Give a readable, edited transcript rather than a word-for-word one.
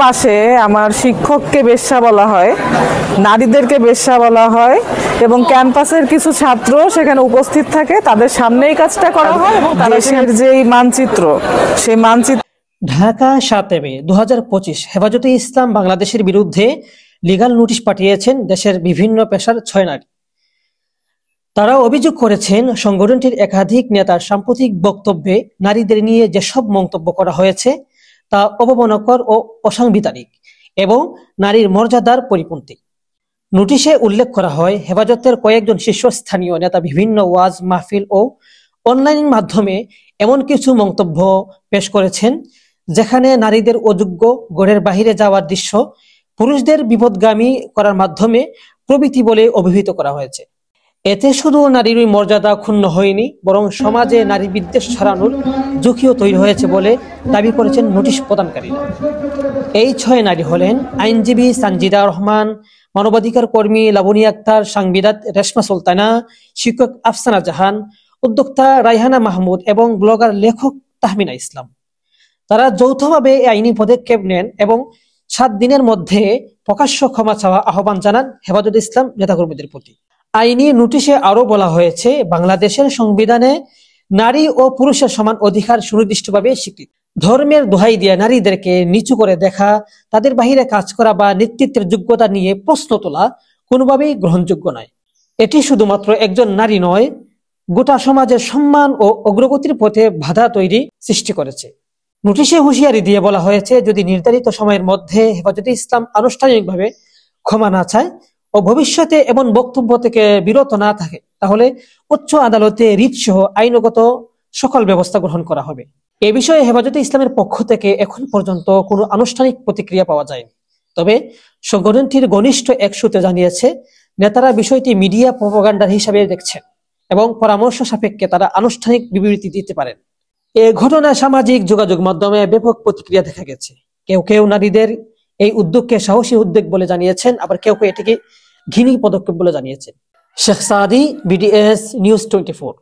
পাশে আমার শিক্ষককে বেশ্যা বলা হয়, নারীদেরকে বেশ্যা বলা হয় এবং ক্যাম্পাসের কিছু ছাত্র সেখানে উপস্থিত থাকে, তাদের সামনেই কাজটা করা হয় এবং দেশের যেই মানচিত্র সেই মানচিত্র। ঢাকা 7 মে 2025 হেফাজতে ইসলাম বাংলাদেশের বিরুদ্ধে লিগ্যাল নোটিশ পাঠিয়েছেন দেশের বিভিন্ন পেশার 6 নারী। তারা অভিযোগ করেছেন সংগঠনটির একাধিক নেতার সাম্প্রতিক বক্তব্যে নারীদের নিয়ে যেসব মন্তব্য করা হয়েছে তা অবমাননাকর ও অসাংবিধানিক এবং নারীর মর্যাদার পরিপন্থী। নোটিশে উল্লেখ করা হয়, হেফাজতের কয়েকজন শীর্ষস্থানীয় নেতা বিভিন্ন ওয়াজ মাহফিল ও অনলাইন মাধ্যমে এমন কিছু মন্তব্য পেশ করেছেন যেখানে নারীদের অযোগ্য, ঘরের বাহিরে যাওয়ার দৃশ্য, পুরুষদের বিপদগামী করার মাধ্যমে প্রভৃতি বলে অভিহিত করা হয়েছে। এতে শুধু নারীর মর্যাদা ক্ষুণ্ণ হয়নি, বরং সমাজে নারী বিদ্বেষ ছড়ানোর ঝুঁকিও তৈরি হয়েছে বলে দাবি করেছেন নোটিশ প্রদানকারীরা। এই 6 নারী হলেন আইনজীবী সানজিদা রহমান, মানবাধিকার কর্মী লাবনী আক্তার, সাংবাদিক রেশমা সুলতানা, শিক্ষক আফসানা জাহান, উদ্যোক্তা রায়হানা মাহমুদ এবং ব্লগার লেখক তাহমিনা ইসলাম। তারা যৌথভাবে এই আইনি পদক্ষেপ নেন এবং 7 দিনের মধ্যে প্রকাশ্য ক্ষমা চাওয়া আহ্বান জানান হেফাজতে ইসলাম নেতাকর্মীদের প্রতি। আইনি নোটিশে আরো বলা হয়েছে, বাংলাদেশের সংবিধানে নারী ও পুরুষের সমান অধিকার সুনির্দিষ্টভাবে স্বীকৃত। ধর্মের দোহাই দিয়ে নারীদেরকে নিচু করে দেখা, তাদের বাহিরে কাজ করা বা নেতৃত্বের যোগ্যতা নিয়ে প্রশ্ন তোলা কোনোভাবেই গ্রহণযোগ্য নয়। এটি শুধুমাত্র একজন নারী নয়, গোটা সমাজের সম্মান ও অগ্রগতির পথে বাধা তৈরি সৃষ্টি করেছে। নোটিশে হুঁশিয়ারি দিয়ে বলা হয়েছে, যদি নির্ধারিত সময়ের মধ্যে হেফাজতে ইসলাম আনুষ্ঠানিকভাবে ক্ষমা না চায় ও ভবিষ্যতে এমন বক্তব্য থেকে বিরত না থাকে, তাহলে উচ্চ আদালতে রিট সহ আইনগত সকল ব্যবস্থা গ্রহণ করা হবে। এ বিষয়ে হেফাজতে ইসলামের পক্ষ থেকে এখন পর্যন্ত কোনো আনুষ্ঠানিক প্রতিক্রিয়া পাওয়া যায়নি। তবে সংগঠনটির ঘনিষ্ঠ এক সূত্রে জানিয়েছে, নেতারা বিষয়টি মিডিয়া প্রপাগান্ডা হিসাবে দেখছেন এবং পরামর্শ সাপেক্ষে তারা আনুষ্ঠানিক বিবৃতি দিতে পারেন। এ ঘটনায় সামাজিক যোগাযোগ মাধ্যমে ব্যাপক প্রতিক্রিয়া দেখা গেছে। কেউ কেউ নারীদের এই উদ্যোগকে সাহসী উদ্যোগ বলে জানিয়েছেন, আবার কেউ কেউ এটিকে ঘৃণী পদক্ষেপ বলে জানিয়েছেন। শেখ সাদি, BDS নিউজ 24।